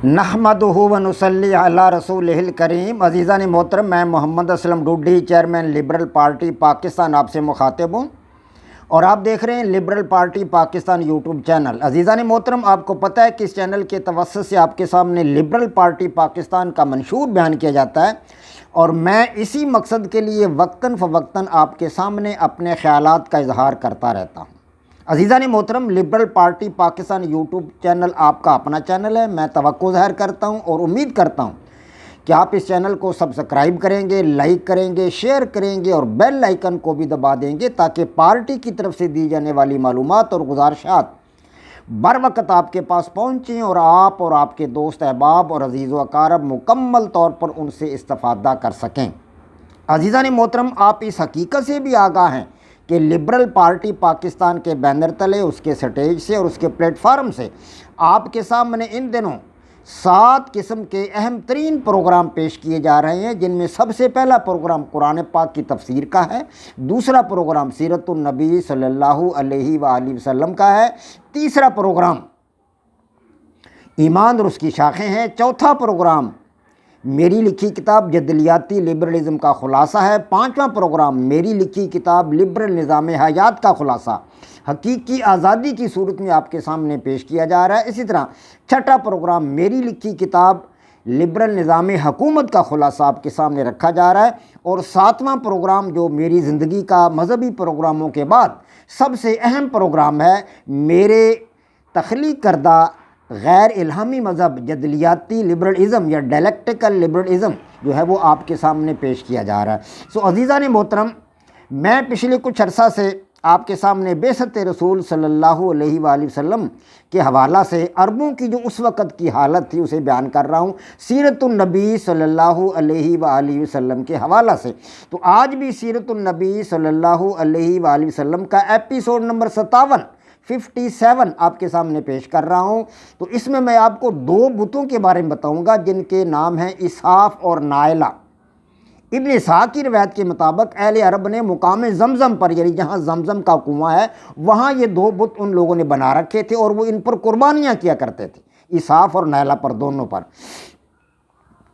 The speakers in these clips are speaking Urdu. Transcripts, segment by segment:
نحمدہ و نصلی علی رسولہ الکریم۔ عزیزان محترم، میں Muhammad Aslam Dodi, chairman liberal party Pakistan, آپ سے مخاطب ہوں اور آپ دیکھ رہے ہیں liberal party Pakistan YouTube channel. عزیزان محترم، آپ کو پتہ ہے کہ اس چینل کے توسط سے آپ کے سامنے لبرل پارٹی پاکستان کا منشور بیان کیا جاتا ہے، اور میں اسی مقصد کے لیے وقتاً فوقتاً آپ کے سامنے اپنے خیالات کا اظہار کرتا رہتا ہوں۔ عزیزان محترم، liberal party Pakistan YouTube channel آپ کا اپنا چینل ہے۔ میں توقع ظاہر کرتا ہوں اور امید کرتا ہوں کہ آپ اس چینل کو سبسکرائب کریں گے، لائک کریں گے، شیئر کریں گے اور بیل آئیکن کو بھی دبا دیں گے، تاکہ پارٹی کی طرف سے دی جانے والی معلومات اور گزارشات بر وقت آپ کے پاس پہنچیں اور آپ اور آپ کے دوست احباب اور عزیز و اقارب مکمل طور پر ان سے استفادہ کر سکیں۔ عزیزان محترم، آپ اس حقیقت سے بھی آگاہ ہیں کہ لبرل پارٹی پاکستان کے بینر تلے، اس کے سٹیج سے اور اس کے پلیٹ فارم سے آپ کے سامنے ان دنوں 7 قسم کے اہم ترین پروگرام پیش کیے جا رہے ہیں، جن میں سب سے پہلا پروگرام قرآن پاک کی تفسیر کا ہے، دوسرا پروگرام سیرت النبی صلی اللہ علیہ وآلہ وسلم کا ہے، تیسرا پروگرام ایمان اور اس کی شاخیں ہیں، چوتھا پروگرام میری لکھی کتاب جدلیاتی لبرلزم کا خلاصہ ہے، پانچواں پروگرام میری لکھی کتاب لبرل نظام حیات کا خلاصہ حقیقی آزادی کی صورت میں آپ کے سامنے پیش کیا جا رہا ہے۔ اسی طرح چھٹا پروگرام میری لکھی کتاب لبرل نظام حکومت کا خلاصہ آپ کے سامنے رکھا جا رہا ہے، اور ساتواں پروگرام جو میری زندگی کا مذہبی پروگراموں کے بعد سب سے اہم پروگرام ہے، میرے تخلیق کردہ غیر الہامی مذہب جدلیاتی لبرلزم یا ڈائلیکٹیکل لبرلزم جو ہے وہ آپ کے سامنے پیش کیا جا رہا ہے۔ عزیزان محترم، میں پچھلے کچھ عرصہ سے آپ کے سامنے بعثت رسول صلی اللہ علیہ وآلہ وسلم کے حوالہ سے عربوں کی جو اس وقت کی حالت تھی اسے بیان کر رہا ہوں، سیرت النبی صلی اللہ علیہ وآلہ وسلم کے حوالہ سے۔ تو آج بھی سیرت النبی صلی اللہ علیہ وآلہ وسلم کا ایپیسوڈ نمبر 57 آپ کے سامنے پیش کر رہا ہوں۔ تو اس میں آپ کو 2 بتوں کے بارے میں بتاؤں گا، جن کے نام ہیں اسحاف اور نائلہ۔ ابن اسحاق کی روایت کے مطابق اہل عرب نے مقام زمزم پر، یعنی جہاں زمزم کا کنواں ہے، وہاں یہ 2 بت ان لوگوں نے بنا رکھے تھے اور وہ ان پر قربانیاں کیا کرتے تھے، اسحاف اور نائلہ پر، دونوں پر۔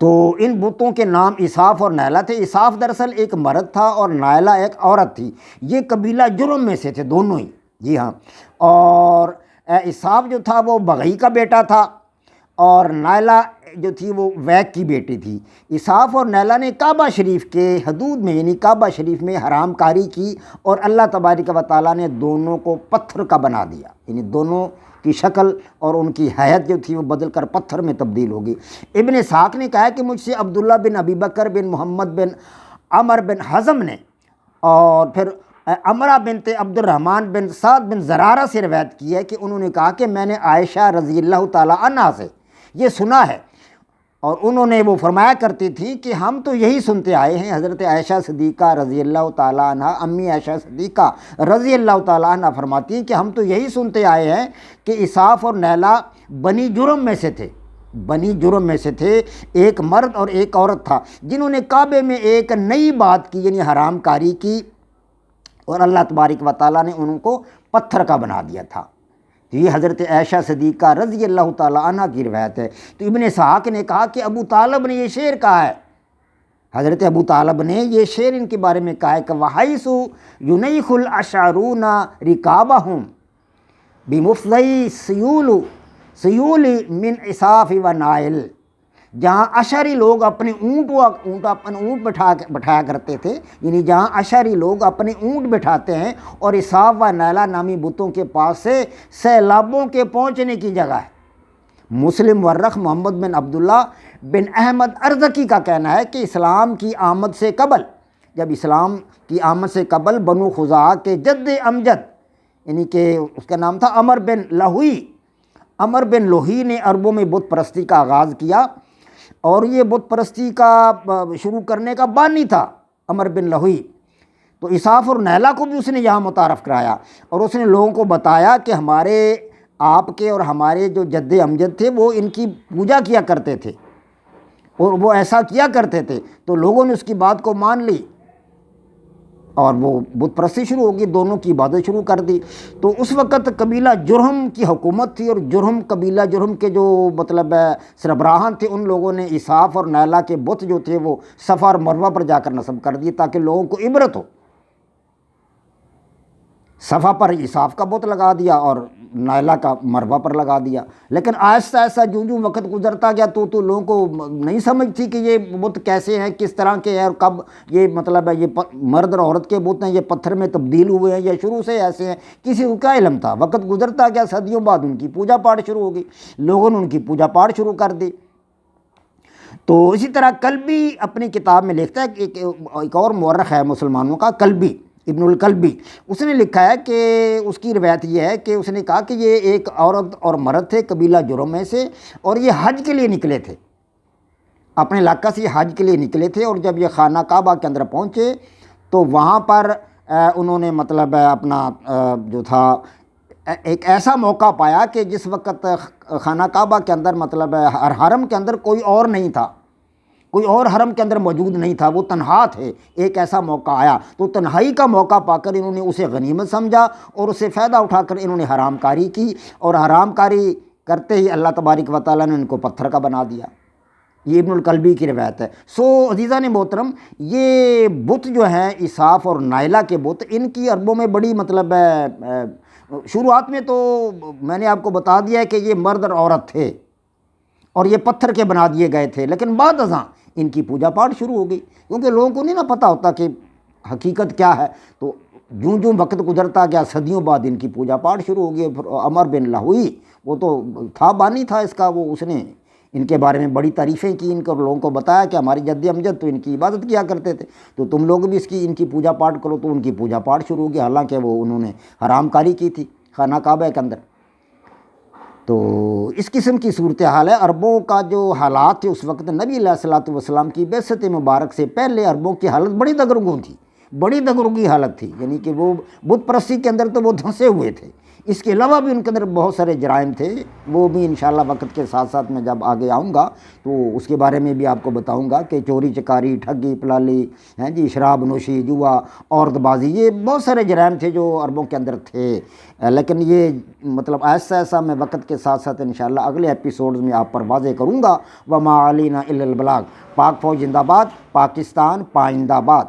تو ان بتوں کے نام اسحاف اور نائلہ تھے۔ اسحاف دراصل ایک مرد تھا اور نائلہ ایک عورت تھی۔ یہ قبیلہ جرم میں سے تھے دونوں ہی، جی ہاں۔ اور اسحاف جو تھا وہ بغی کا بیٹا تھا، اور نائلہ جو تھی وہ ویک کی بیٹی تھی۔ اسحاف اور نائلہ نے کعبہ شریف کے حدود میں، یعنی کعبہ شریف میں حرام کاری کی، اور اللہ تبارک و تعالیٰ نے دونوں کو پتھر کا بنا دیا، یعنی دونوں کی شکل اور ان کی حیت جو تھی وہ بدل کر پتھر میں تبدیل ہوگی۔ ابن اسحاق نے کہا کہ مجھ سے عبداللہ بن ابی بکر بن محمد بن عمر بن حزم نے، اور پھر امرہ بنت عبد الرحمن بن سعد بن زرارہ سے روایت کی ہے کہ انہوں نے کہا کہ میں نے عائشہ رضی اللہ تعالیٰ عنہا سے یہ سنا ہے، اور انہوں نے وہ فرمایا کرتی تھی کہ ہم تو یہی سنتے آئے ہیں۔ حضرت عائشہ صدیقہ رضی اللہ تعالیٰ عنہ، امی عائشہ صدیقہ رضی اللہ تعالیٰ عنہ فرماتی ہیں کہ ہم تو یہی سنتے آئے ہیں کہ اسحاف اور نائلہ بنی جرم میں سے تھے، بنی جرم میں سے تھے، ایک مرد اور ایک عورت تھا، جنہوں نے کعبے میں ایک نئی بات کی، یعنی حرام کاری کی، اور اللہ تبارک و تعالیٰ نے ان کو پتھر کا بنا دیا تھا۔ تو یہ حضرت عائشہ صدیقہ رضی اللہ تعالیٰ عنہ کی روایت ہے۔ تو ابن اسحاق نے کہا کہ ابو طالب نے یہ شعر کہا ہے، حضرت ابو طالب نے یہ شعر ان کے بارے میں کہا ہے کہ وَحَيْثُ يُنَيْخُ الْأَشْعَرُونَ رِكَابَهُمْ بِمُفْضَيِ سیول من اسحاف و نائل۔ جہاں اشعری لوگ اپنے اونٹ بٹھایا کرتے تھے، یعنی جہاں اشعری لوگ اپنے اونٹ بٹھاتے ہیں، اور اسحاف و نائلہ نامی بتوں کے پاس سے سیلابوں کے پہنچنے کی جگہ ہے۔ مسلم ورخ محمد بن عبداللہ بن احمد ارزقی کا کہنا ہے کہ اسلام کی آمد سے قبل، جب اسلام کی آمد سے قبل بنو خزاعہ کے جد امجد، یعنی کہ اس کا نام تھا عمر بن لوہی، عمر بن لوہی نے عربوں میں بت پرستی کا آغاز کیا، اور یہ بت پرستی کا شروع کرنے کا بانی تھا عمر بن لوہی۔ تو اسحاف اور نائلہ کو بھی اس نے یہاں متعارف کرایا، اور اس نے لوگوں کو بتایا کہ ہمارے آپ کے اور ہمارے جو جد امجد تھے وہ ان کی پوجا کیا کرتے تھے، اور وہ ایسا کیا کرتے تھے۔ تو لوگوں نے اس کی بات کو مان لی، اور وہ بت پرستی شروع ہوگی، دونوں کی عبادت شروع کر دی۔ تو اس وقت قبیلہ جرہم کی حکومت تھی، اور جرہم قبیلہ جرہم کے جو مطلب سربراہان تھے، ان لوگوں نے اساف اور نیلا کے بت جو تھے وہ صفا اور مروہ پر جا کر نصب کر دیے تاکہ لوگوں کو عبرت ہو۔ صفا پر اساف کا بت لگا دیا اور نائلہ کا مروہ پر لگا دیا، لیکن آہستہ آہستہ جوں وقت گزرتا گیا تو لوگوں کو نہیں سمجھ تھی کہ یہ بت کیسے ہیں، کس طرح کے ہیں، اور کب یہ مطلب ہے یہ مرد اور عورت کے بت ہیں، یہ پتھر میں تبدیل ہوئے ہیں یا شروع سے ایسے ہیں، کسی کو کیا علم تھا۔ وقت گزرتا گیا، صدیوں بعد ان کی پوجا پاٹ شروع ہو گئی، لوگوں نے ان کی پوجا پاٹ شروع کر دی۔ تو اسی طرح کلبی اپنی کتاب میں لکھتا ہے کہ ایک اور مورخ ہے مسلمانوں کا، کلبی ابن الکلبی، اس نے لکھا ہے کہ اس کی روایت یہ ہے کہ اس نے کہا کہ یہ ایک عورت اور مرد تھے قبیلہ جرہم میں سے، اور یہ حج کے لیے نکلے تھے، اپنے علاقہ سے یہ حج کے لیے نکلے تھے، اور جب یہ خانہ کعبہ کے اندر پہنچے تو وہاں پر انہوں نے مطلب اپنا جو تھا ایک ایسا موقع پایا کہ جس وقت خانہ کعبہ کے اندر مطلب حرم کے اندر کوئی اور نہیں تھا، کوئی اور حرم کے اندر موجود نہیں تھا، وہ تنہا تھے۔ ایک ایسا موقع آیا تو تنہائی کا موقع پا کر انہوں نے اسے غنیمت سمجھا، اور اسے فائدہ اٹھا کر انہوں نے حرام کاری کی، اور حرام کاری کرتے ہی اللہ تبارک و تعالیٰ نے ان کو پتھر کا بنا دیا۔ یہ ابن الکلبی کی روایت ہے۔ سو عزیزان محترم، یہ بت جو ہیں اساف اور نائلہ کے بت، ان کی عربوں میں بڑی مطلب شروعات میں تو میں نے آپ کو بتا دیا ہے کہ یہ مرد اور عورت تھے اور یہ پتھر کے بنا دیے گئے تھے، لیکن بعد ازاں ان کی پوجا پاٹ شروع ہو گئی، کیونکہ لوگوں کو نہیں نہ پتہ ہوتا کہ حقیقت کیا ہے۔ تو جوں وقت گزرتا گیا، صدیوں بعد ان کی پوجا پاٹ شروع ہو گئی۔ پھر عمر بن لاہوئی، وہ تو تھا بانی تھا اس کا، وہ اس نے ان کے بارے میں بڑی تعریفیں کی، ان کو لوگوں کو بتایا کہ ہماری جد امجد تو ان کی عبادت کیا کرتے تھے، تو تم لوگ بھی ان کی پوجا پاٹ کرو، تو ان کی پوجا پاٹ شروع ہو گئی، حالانکہ وہ انہوں نے حرام کاری کی تھی خانہ کعبہ کے اندر۔ تو اس قسم کی صورتحال ہے۔ عربوں کا جو حالات تھے اس وقت، نبی علیہ الصلوۃ والسلام کی بعثت مبارک سے پہلے عربوں کی حالت بڑی دگرگوں تھی، بڑی دگرگی حالت تھی، یعنی کہ وہ بت پرستی کے اندر تو وہ دھنسے ہوئے تھے۔ اس کے علاوہ بھی ان کے اندر بہت سارے جرائم تھے، وہ بھی انشاءاللہ وقت کے ساتھ ساتھ میں جب آگے آؤں گا تو اس کے بارے میں بھی آپ کو بتاؤں گا کہ چوری چکاری، ٹھگی پلالی، شراب نوشی، جوا، عورت بازی، یہ بہت سارے جرائم تھے جو عربوں کے اندر تھے۔ لیکن یہ مطلب ایسا میں وقت کے ساتھ ساتھ انشاءاللہ اگلے ایپیسوڈز میں آپ پر واضح کروں گا۔ وما علینا الا البلاغ۔ پاک فوج زندہ باد، پاکستان پائندہ باد۔